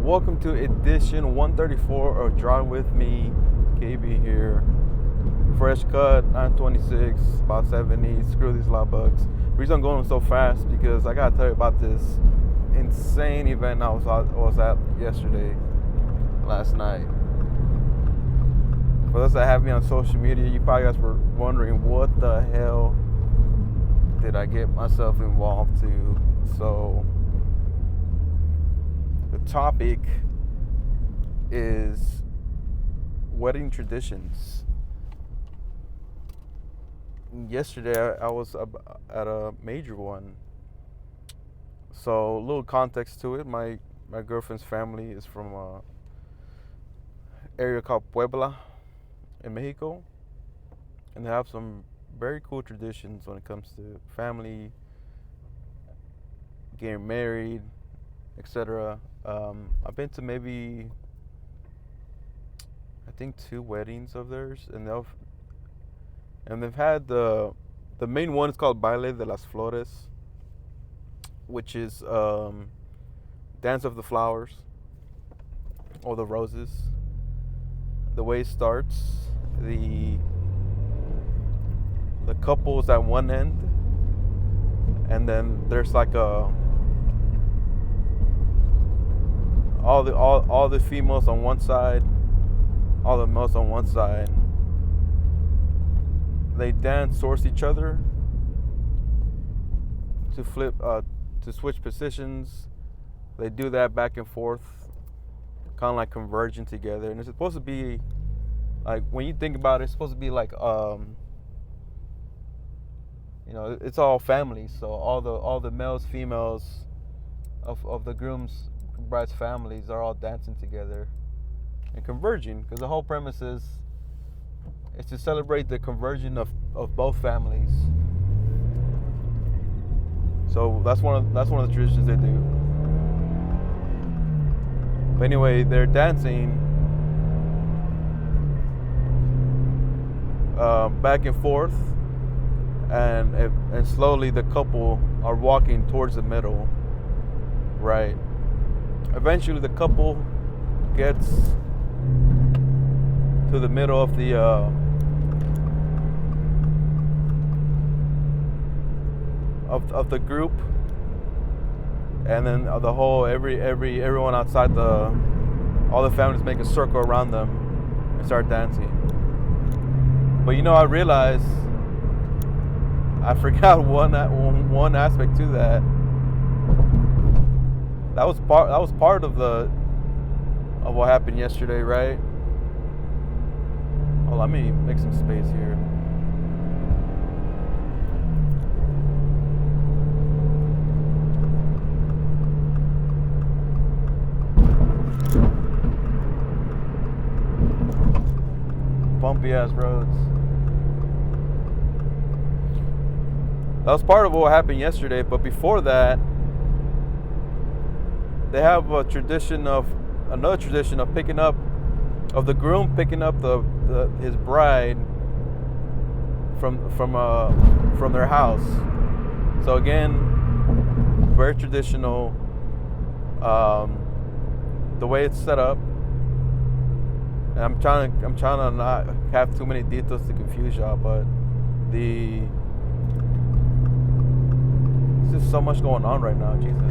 Welcome to edition 134 of Drive With Me. KB here. Fresh cut, 926, about 70. Screw these lot bugs. The reason I'm going so fast because I gotta tell you about this insane event I was at yesterday, last night. For those that have me on social media, you probably guys were wondering what the hell did I get myself involved to. So the topic is wedding traditions. Yesterday I was at a major one. So a little context to it. My girlfriend's family is from a area called Puebla in Mexico, and they have some very cool traditions when it comes to family, getting married, etc. I've been to maybe, I think, 2 weddings of theirs, and they've had the main one is called Baile de las Flores, which is Dance of the Flowers or the Roses. The way it starts, the couple is at one end, and then there's like all the females on one side, all the males on one side. They dance towards each other to switch positions. They do that back and forth, kind of like converging together. And it's supposed to be like, when you think about it, it's supposed to be like it's all family. So all the males, females of the groom's bride's families are all dancing together and converging, because the whole premise is to celebrate the conversion of both families. So that's one of the traditions they do. But anyway, they're dancing back and forth, and slowly the couple are walking towards the middle, right? Eventually the couple gets to the middle of the of the group, and then the whole everyone outside all the families make a circle around them and start dancing. But I realized I forgot one aspect to that. That was part of what happened yesterday, right? Oh, let me make some space here. Bumpy ass roads. That was part of what happened yesterday, but before that, they have another tradition of the groom picking up his bride from their house. So again, very traditional. The way it's set up, and I'm trying to not have too many details to confuse y'all, but there's just so much going on right now. Jesus.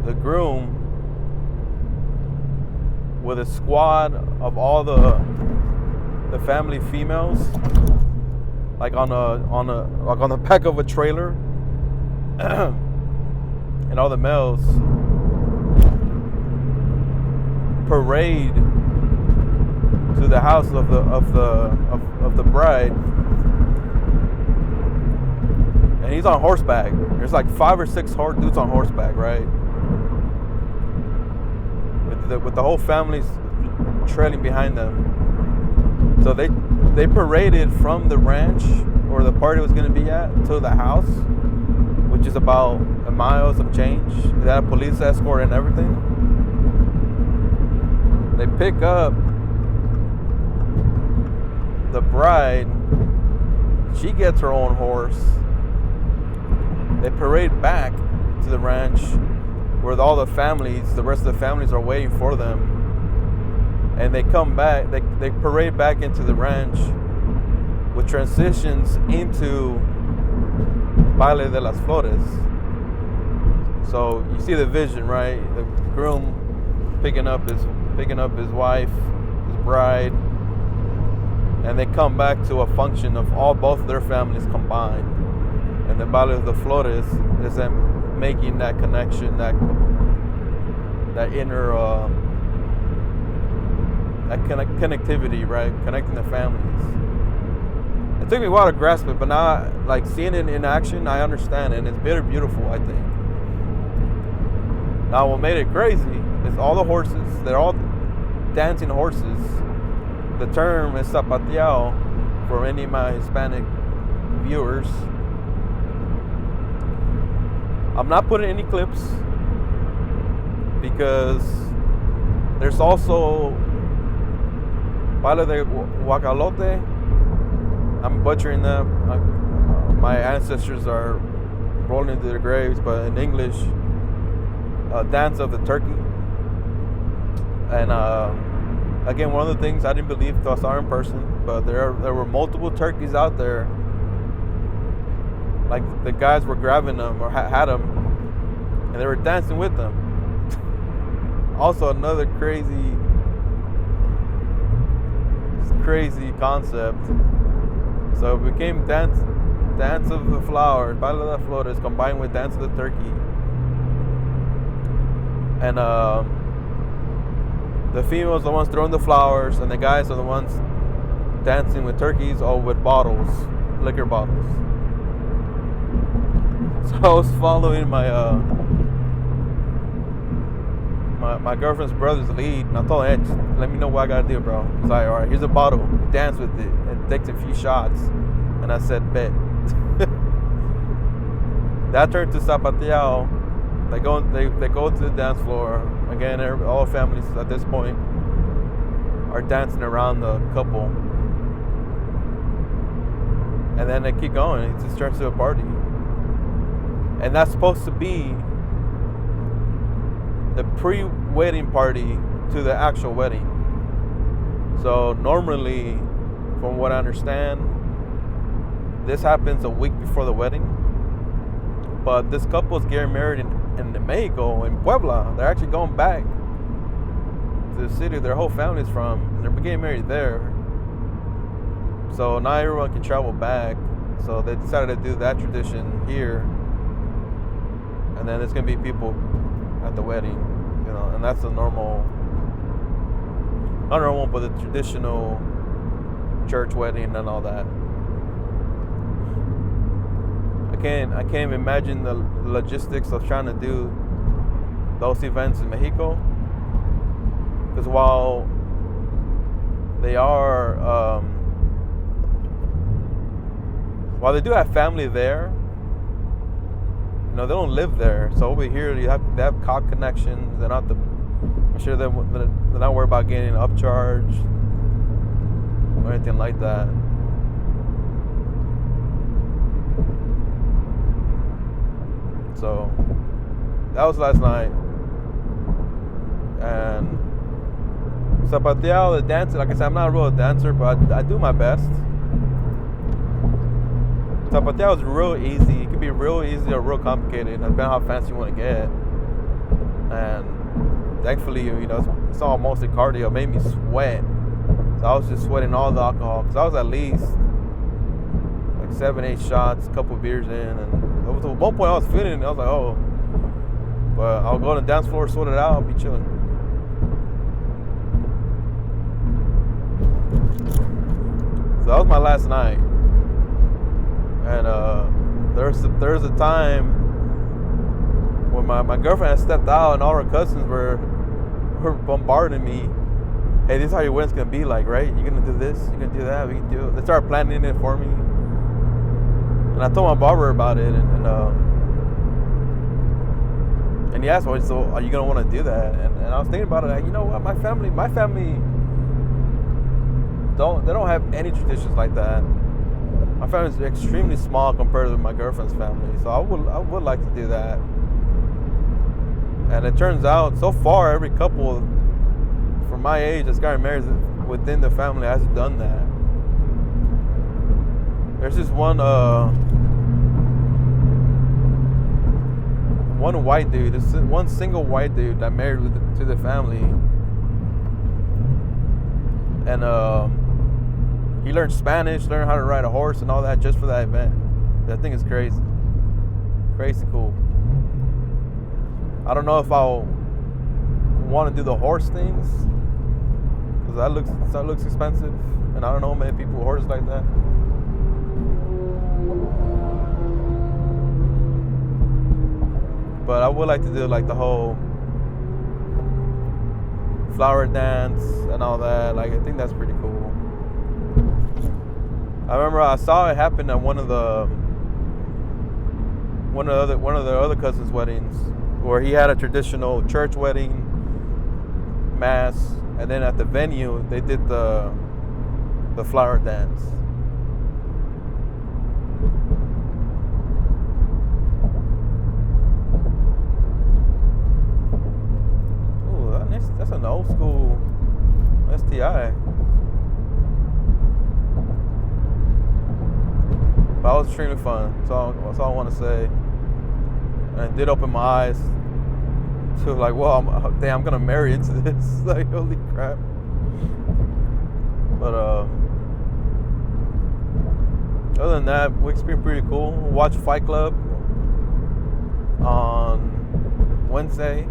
The groom, with a squad of all the family females, like on the back of a trailer, and all the males parade to the house of the bride, and he's on horseback. There's like 5 or 6 dudes on horseback, right? With the whole families trailing behind them. So they paraded from the ranch where the party was going to be at to the house, which is about a mile, some change. They had a police escort and everything. They pick up the bride. She gets her own horse. They parade back to the ranch where all the families, the rest of the families are waiting for them. And they come back, they parade back into the ranch, which transitions into Baile de las Flores. So you see the vision, right? The groom picking up his wife, his bride, and they come back to a function of both their families combined. And the Baile de las Flores is them making that connection, that inner connectivity, right? Connecting the families. It took me a while to grasp it, but now, like, seeing it in action, I understand it, and it's very beautiful, I think. Now, what made it crazy is all the horses, they're all dancing horses. The term is zapateado for any of my Hispanic viewers. I'm not putting any clips because there's also Baile de Guacalote. I'm butchering them. My ancestors are rolling into their graves, but in English, Dance of the Turkey. And again, one of the things I didn't believe until I saw in person, but there were multiple turkeys out there. Like, the guys were grabbing them or had them, and they were dancing with them. Also, another crazy concept. So it became Dance of the Flowers, Baile de las Flores, combined with Dance of the Turkey. And the females are the ones throwing the flowers, and the guys are the ones dancing with turkeys or with bottles, liquor bottles. So I was following my girlfriend's brother's lead, and I told him, hey, let me know what I gotta do, bro. He's like, all right, here's a bottle, dance with it, and takes a few shots. And I said, bet. That turned to zapateado. They go to the dance floor. Again, all families at this point are dancing around the couple. And then they keep going. It just turns to a party. And that's supposed to be the pre-wedding party to the actual wedding. So normally, from what I understand, this happens a week before the wedding. But this couple is getting married in Mexico, in Puebla. They're actually going back to the city their whole family's from, and they're getting married there. So now everyone can travel back. So they decided to do that tradition here. And then there's going to be people at the wedding, you know, and that's the normal, not normal, but the traditional church wedding and all that. I can't imagine the logistics of trying to do those events in Mexico, because while they do have family there, you know, they don't live there. So over here, they have cop connections. They're not I'm sure they're not worried about getting upcharged or anything like that. So that was last night. And zapateado, the dancer, like I said, I'm not a real dancer, but I do my best. Zapateado is real easy. It could be real easy or real complicated, depending on how fancy you want to get. And thankfully, you know, it's all mostly cardio. It made me sweat. So I was just sweating all the alcohol. Because I was at least like 7-8 shots, a couple of beers in. And at one point I was feeling it. I was like, oh. But I'll go on the dance floor, sort it out. I'll be chilling. So that was my last night. And there's a time when my girlfriend had stepped out and all her cousins were bombarding me. Hey, this is how your wedding's gonna be like, right? You're gonna do this, you're gonna do that, we can do it. They started planning it for me. And I told my barber about it, and he asked me, so are you gonna wanna do that? And I was thinking about it, like, you know what, my family they don't have any traditions like that. My family is extremely small compared to my girlfriend's family, so I would like to do that. And it turns out, so far, every couple from my age that's gotten married within the family has done that. There's this one white dude, this one single white dude that married to the family, and he learned Spanish, learned how to ride a horse and all that just for that event. That thing is crazy cool. I don't know if I'll want to do the horse things, because that looks expensive, and I don't know many people with horses like that. But I would like to do like the whole flower dance and all that. Like, I think that's pretty cool. I remember I saw it happen at one of the other cousins' weddings, where he had a traditional church wedding, mass, and then at the venue they did the flower dance. That's an old school STI. But it was extremely fun. That's all I want to say. And it did open my eyes to like, well, I'm gonna marry into this. Like, holy crap. But other than that, week's been pretty cool. Watched Fight Club on Wednesday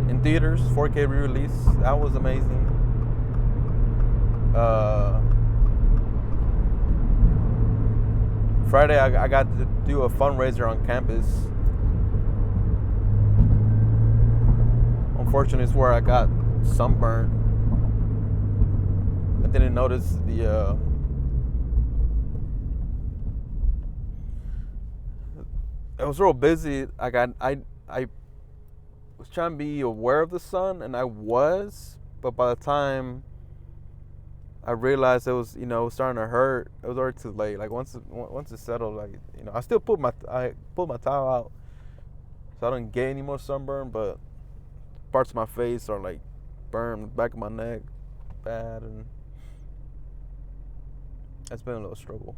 in theaters, 4K re-release. That was amazing. Friday, I got to do a fundraiser on campus. Unfortunately, it's where I got sunburned. I didn't notice the it was real busy. I was trying to be aware of the sun, and I was, but by the time I realized it was, starting to hurt, it was already too late. Like, once it settled, like, I still pulled my towel out so I don't get any more sunburn, but parts of my face are like burned, back of my neck bad, and that's been a little struggle.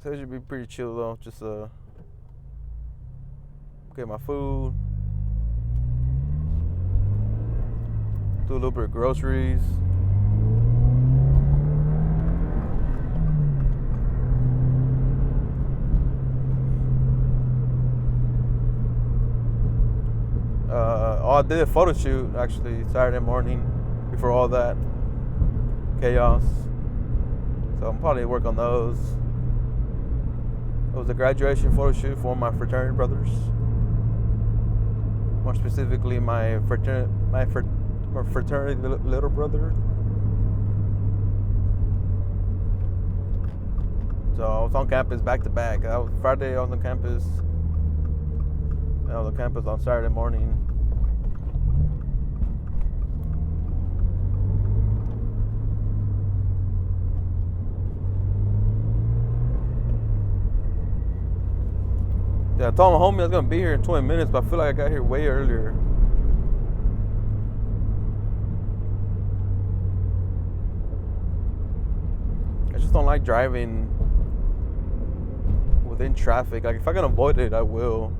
So it should be pretty chill though. Just get my food, do a little bit of groceries. I did a photo shoot actually Saturday morning before all that chaos. So I'm probably work on those. It was a graduation photo shoot for my fraternity brothers. More specifically, my fraternity little brother. So I was on campus back to back. Friday I was on campus. I was on campus on Saturday morning. Yeah, I told my homie I was gonna be here in 20 minutes, but I feel like I got here way earlier. I just don't like driving within traffic. Like, if I can avoid it, I will.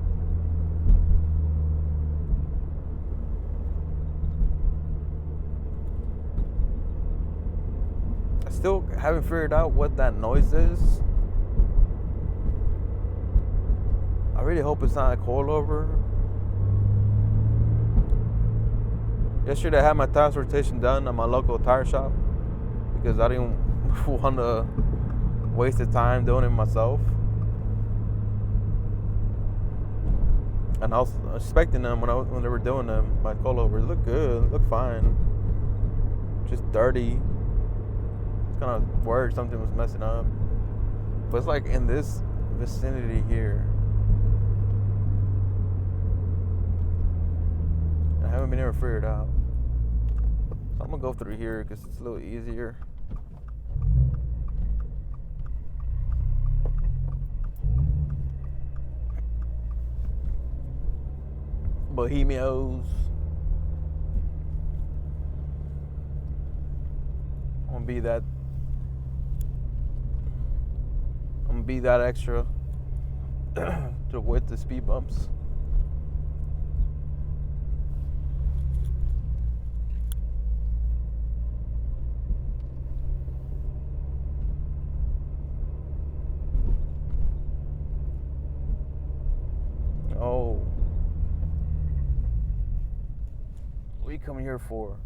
I still haven't figured out what that noise is. I really hope it's not a coilover. Yesterday I had my tire rotation done at my local tire shop because I didn't want to waste the time doing it myself. And I was expecting them when they were doing them. My coilovers look good, look fine. Just dirty. It's kind of worried something was messing up. But it's like in this vicinity here. I haven't been able to figure it out. So I'm gonna go through here because it's a little easier. Bohemios. I'm gonna be that extra to with the speed bumps. Oh, what are you coming here for?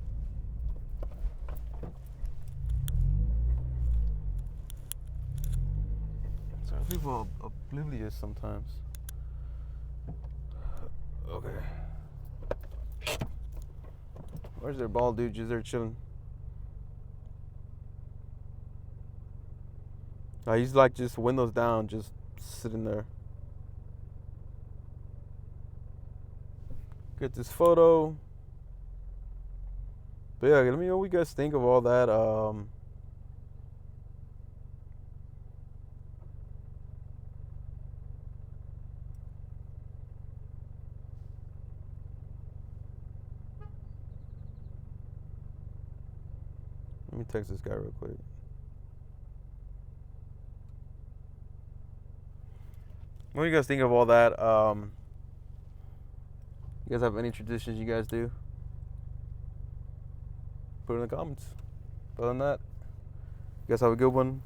So people are oblivious sometimes. Okay. Where's their ball dude? Just there chilling. He's like just windows down, just sitting there. Get this photo. But yeah, let me know what you guys think of all that. Let me text this guy real quick. What do you guys think of all that? You guys have any traditions you guys do? Put it in the comments. Other than that, you guys have a good one.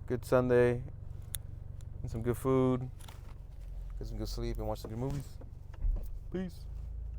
Good Sunday. Eat some good food. Get some good sleep and watch some good movies. Peace.